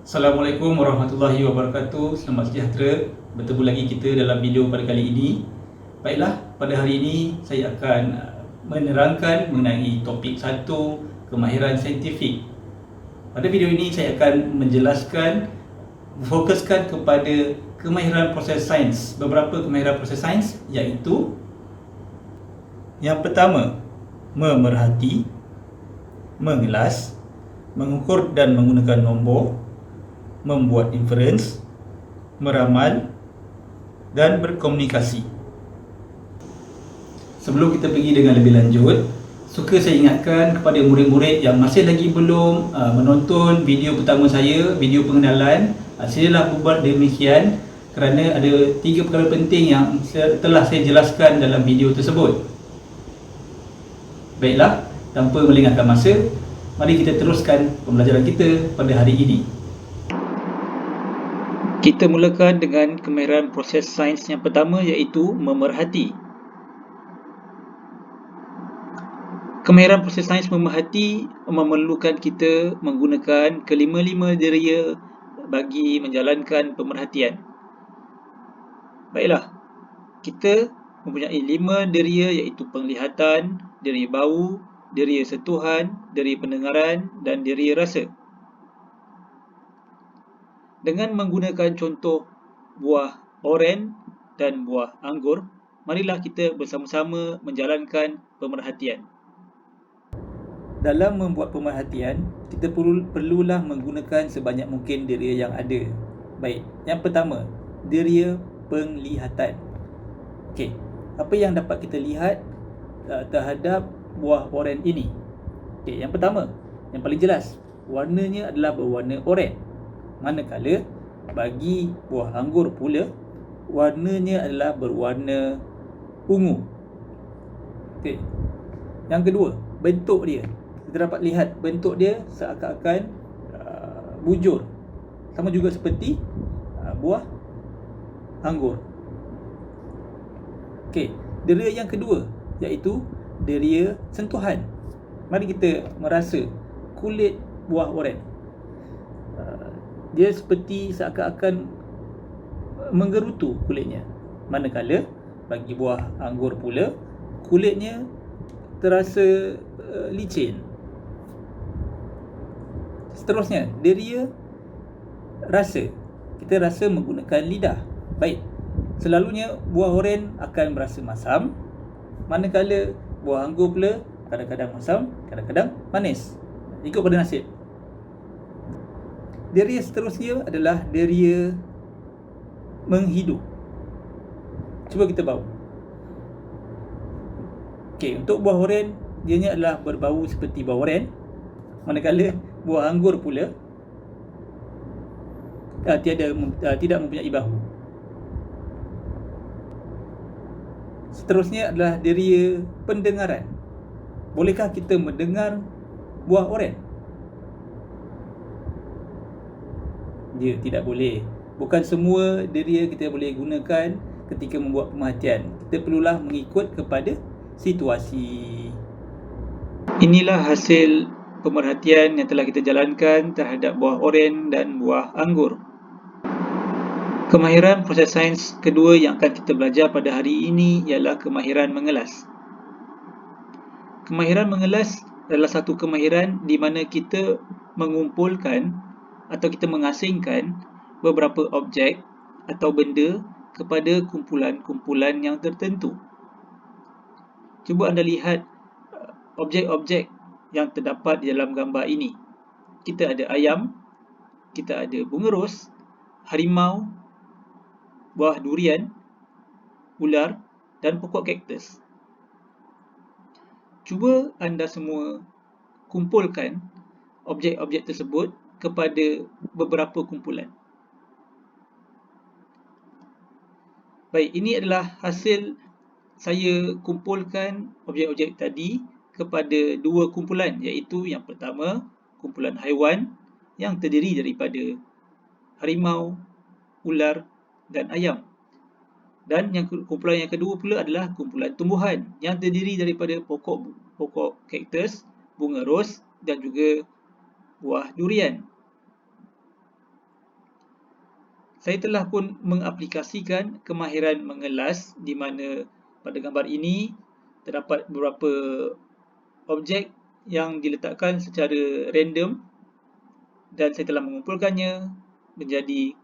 Assalamualaikum warahmatullahi wabarakatuh. Selamat sejahtera. Bertemu lagi kita dalam video pada kali ini. Baiklah, pada hari ini saya akan menerangkan mengenai topik 1, kemahiran saintifik. Pada video ini saya akan menjelaskan, fokuskan kepada kemahiran proses sains. Beberapa kemahiran proses sains iaitu yang pertama, memerhati, mengelas, mengukur dan menggunakan nombor, membuat inference, meramal dan berkomunikasi. Sebelum kita pergi dengan lebih lanjut, suka saya ingatkan kepada murid-murid yang masih lagi belum menonton video pertama saya, video pengenalan, silalah buat demikian kerana ada 3 perkara penting yang telah saya jelaskan dalam video tersebut. Baiklah, tanpa melengahkan masa, mari kita teruskan pembelajaran kita pada hari ini. Kita mulakan dengan kemahiran proses sains yang pertama iaitu memerhati. Kemahiran proses sains memerhati memerlukan kita menggunakan kelima-lima deria bagi menjalankan pemerhatian. Baiklah, kita mempunyai 5 deria iaitu penglihatan, deria bau, deria sentuhan, deria pendengaran dan deria rasa. Dengan menggunakan contoh buah oren dan buah anggur, marilah kita bersama-sama menjalankan pemerhatian. Dalam membuat pemerhatian, kita perlulah menggunakan sebanyak mungkin deria yang ada. Baik, yang pertama, deria penglihatan. Okey, apa yang dapat kita lihat terhadap buah oren ini? Okey, yang pertama, yang paling jelas, warnanya adalah berwarna oren. Manakala bagi buah anggur pula, warnanya adalah berwarna ungu. Okey. Yang kedua, bentuk dia. Kita dapat lihat bentuk dia seakan-akan bujur. Sama juga seperti buah anggur. Okey, deria yang kedua iaitu deria sentuhan. Mari kita merasa kulit buah oren. Dia seperti seakan-akan menggerutu kulitnya. Manakala bagi buah anggur pula, kulitnya terasa licin. Seterusnya, deria rasa. Kita rasa menggunakan lidah. Baik, selalunya buah oren akan berasa masam, manakala buah anggur pula kadang-kadang masam, kadang-kadang manis. Ikut pada nasib. Deria seterusnya adalah deria menghidup. Cuba kita bau. Okey, untuk buah oren, dianya adalah berbau seperti buah oren. Manakala buah anggur pula tidak mempunyai bau. Seterusnya adalah deria pendengaran. Bolehkah kita mendengar buah oren? Dia tidak boleh. Bukan semua deria kita boleh gunakan ketika membuat pemerhatian. Kita perlulah mengikut kepada situasi. Inilah hasil pemerhatian yang telah kita jalankan terhadap buah oren dan buah anggur. Kemahiran proses sains kedua yang akan kita belajar pada hari ini ialah kemahiran mengelas. Kemahiran mengelas adalah satu kemahiran di mana kita mengumpulkan atau kita mengasingkan beberapa objek atau benda kepada kumpulan-kumpulan yang tertentu. Cuba anda lihat objek-objek yang terdapat di dalam gambar ini. Kita ada ayam, kita ada bunga ros, harimau, buah durian, ular dan pokok kaktus. Cuba anda semua kumpulkan objek-objek tersebut kepada beberapa kumpulan. Baik, ini adalah hasil saya kumpulkan objek-objek tadi kepada 2 kumpulan, iaitu yang pertama, kumpulan haiwan yang terdiri daripada harimau, ular dan ayam. Dan kumpulan yang kedua pula adalah kumpulan tumbuhan yang terdiri daripada pokok kaktus, bunga ros dan juga buah durian. Saya telah pun mengaplikasikan kemahiran mengelas di mana pada gambar ini terdapat beberapa objek yang diletakkan secara random dan saya telah mengumpulkannya menjadi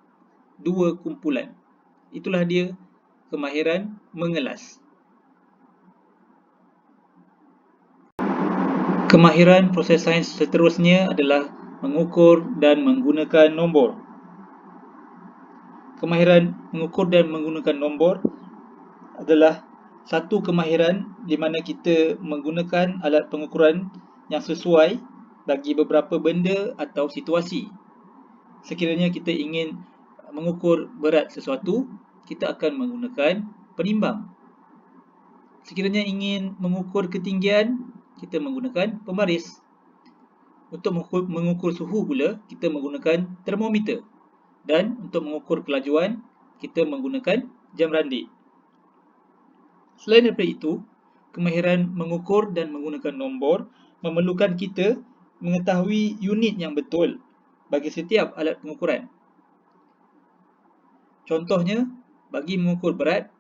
dua kumpulan. Itulah dia kemahiran mengelas. Kemahiran proses sains seterusnya adalah mengukur dan menggunakan nombor. Kemahiran mengukur dan menggunakan nombor adalah satu kemahiran di mana kita menggunakan alat pengukuran yang sesuai bagi beberapa benda atau situasi. Sekiranya kita ingin mengukur berat sesuatu, kita akan menggunakan penimbang. Sekiranya ingin mengukur ketinggian, kita menggunakan pembaris. Untuk mengukur suhu pula, kita menggunakan termometer. Dan untuk mengukur kelajuan, kita menggunakan jam randik. Selain daripada itu, kemahiran mengukur dan menggunakan nombor memerlukan kita mengetahui unit yang betul bagi setiap alat pengukuran. Contohnya, bagi mengukur berat,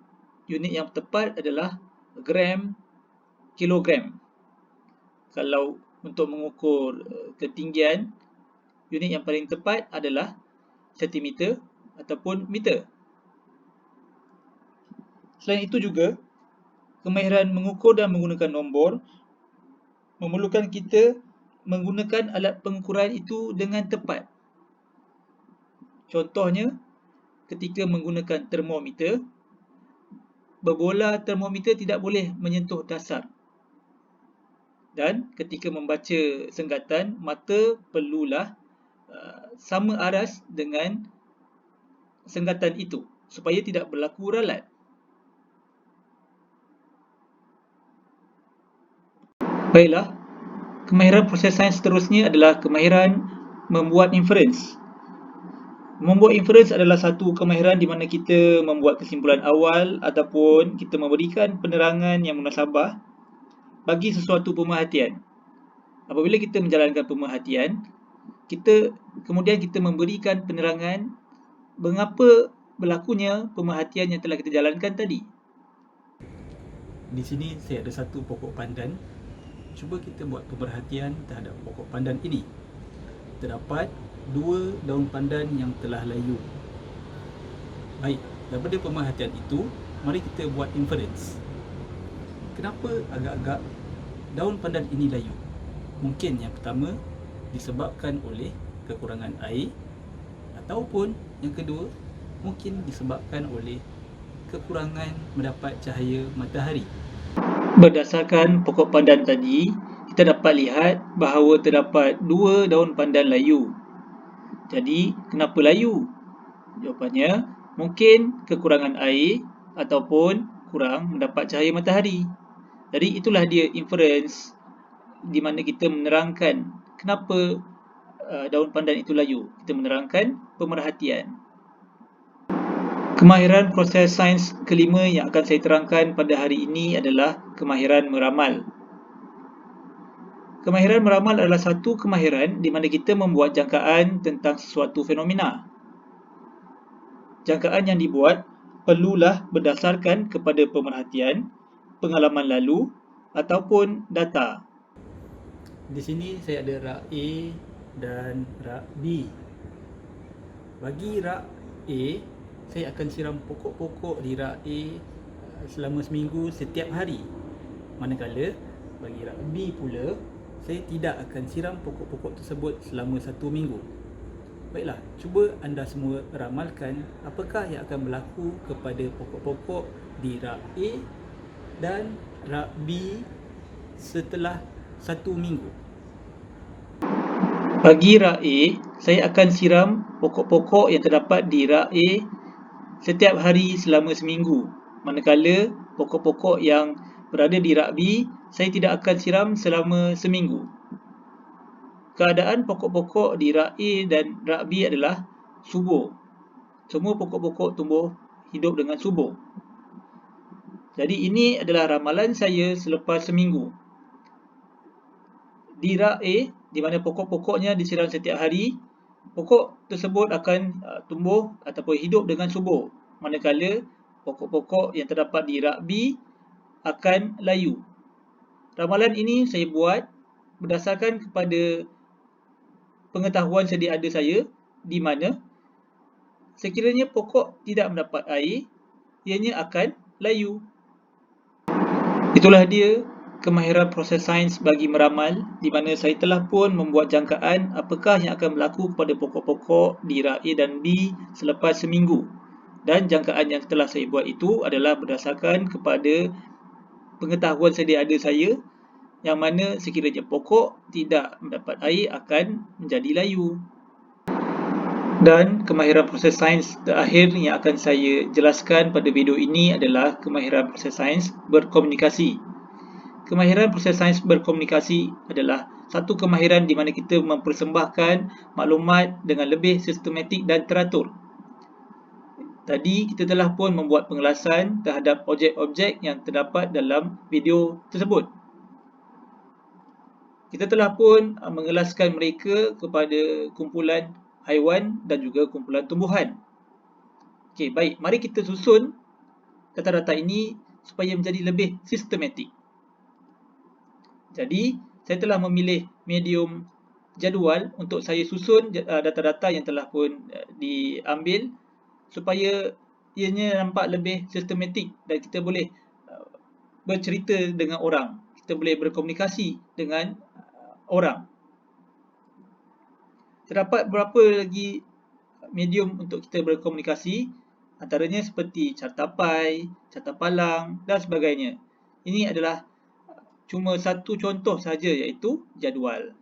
unit yang tepat adalah gram, kilogram. Kalau untuk mengukur ketinggian, unit yang paling tepat adalah sentimeter ataupun meter. Selain itu juga, kemahiran mengukur dan menggunakan nombor memerlukan kita menggunakan alat pengukuran itu dengan tepat. Contohnya, ketika menggunakan termometer, berbola termometer tidak boleh menyentuh dasar. Dan ketika membaca senggatan, mata perlulah sama aras dengan senggatan itu supaya tidak berlaku ralat. Baiklah, kemahiran proses sains seterusnya adalah kemahiran membuat inference. Membuat inference adalah satu kemahiran di mana kita membuat kesimpulan awal ataupun kita memberikan penerangan yang munasabah bagi sesuatu pemerhatian. Apabila kita menjalankan pemerhatian, kemudian kita memberikan penerangan mengapa berlakunya pemerhatian yang telah kita jalankan tadi. Di sini saya ada satu pokok pandan. Cuba kita buat pemerhatian terhadap pokok pandan ini. Terdapat 2 daun pandan yang telah layu. Baik, daripada pemerhatian itu, mari kita buat inference. Kenapa agak-agak daun pandan ini layu? Mungkin yang pertama disebabkan oleh kekurangan air, ataupun yang kedua mungkin disebabkan oleh kekurangan mendapat cahaya matahari. Berdasarkan pokok pandan tadi, kita dapat lihat bahawa terdapat 2 daun pandan layu. Jadi, kenapa layu? Jawapannya, mungkin kekurangan air ataupun kurang mendapat cahaya matahari. Jadi, itulah dia inference di mana kita menerangkan kenapa daun pandan itu layu. Kita menerangkan pemerhatian. Kemahiran proses sains kelima yang akan saya terangkan pada hari ini adalah kemahiran meramal. Kemahiran meramal adalah satu kemahiran di mana kita membuat jangkaan tentang sesuatu fenomena. Jangkaan yang dibuat perlulah berdasarkan kepada pemerhatian, pengalaman lalu ataupun data. Di sini saya ada rak A dan rak B. Bagi rak A, saya akan siram pokok-pokok di rak A selama seminggu setiap hari. Manakala bagi rak B pula, saya tidak akan siram pokok-pokok tersebut selama 1 minggu. Baiklah, cuba anda semua ramalkan apakah yang akan berlaku kepada pokok-pokok di rak A dan rak B setelah 1 minggu. Bagi rak A, saya akan siram pokok-pokok yang terdapat di rak A setiap hari selama seminggu. Manakala pokok-pokok yang berada di rak B, saya tidak akan siram selama seminggu. Keadaan pokok-pokok di rak A dan rak B adalah subur. Semua pokok-pokok tumbuh hidup dengan subur. Jadi ini adalah ramalan saya selepas seminggu. Di rak A, di mana pokok-pokoknya disiram setiap hari, pokok tersebut akan tumbuh ataupun hidup dengan subur, manakala pokok-pokok yang terdapat di rak B akan layu. Ramalan ini saya buat berdasarkan kepada pengetahuan sedia ada saya, di mana sekiranya pokok tidak mendapat air, ianya akan layu. Itulah dia kemahiran proses sains bagi meramal, di mana saya telah pun membuat jangkaan apakah yang akan berlaku kepada pokok-pokok di rak A dan B selepas seminggu. Dan jangkaan yang telah saya buat itu adalah berdasarkan kepada pengetahuan sedia ada saya, yang mana sekiranya pokok tidak mendapat air akan menjadi layu. Dan kemahiran proses sains terakhir yang akan saya jelaskan pada video ini adalah kemahiran proses sains berkomunikasi. Kemahiran proses sains berkomunikasi adalah satu kemahiran di mana kita mempersembahkan maklumat dengan lebih sistematik dan teratur. Tadi kita telah pun membuat pengelasan terhadap objek-objek yang terdapat dalam video tersebut. Kita telah pun mengelaskan mereka kepada kumpulan haiwan dan juga kumpulan tumbuhan. Okey, baik, mari kita susun data-data ini supaya menjadi lebih sistematik. Jadi, saya telah memilih medium jadual untuk saya susun data-data yang telah pun diambil supaya ianya nampak lebih sistematik dan kita boleh bercerita dengan orang. Kita boleh berkomunikasi dengan orang. Terdapat beberapa lagi medium untuk kita berkomunikasi, antaranya seperti cartapai, carta palang dan sebagainya. Ini adalah cuma satu contoh saja, iaitu jadual.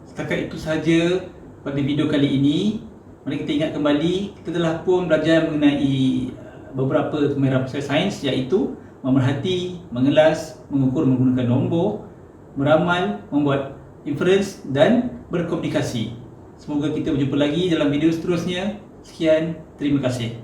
Setakat itu sahaja pada video kali ini. Mari kita ingat kembali, kita telah pun belajar mengenai beberapa kemahiran proses sains, iaitu memerhati, mengelas, mengukur menggunakan nombor, meramal, membuat inference dan berkomunikasi. Semoga kita berjumpa lagi dalam video seterusnya. Sekian, terima kasih.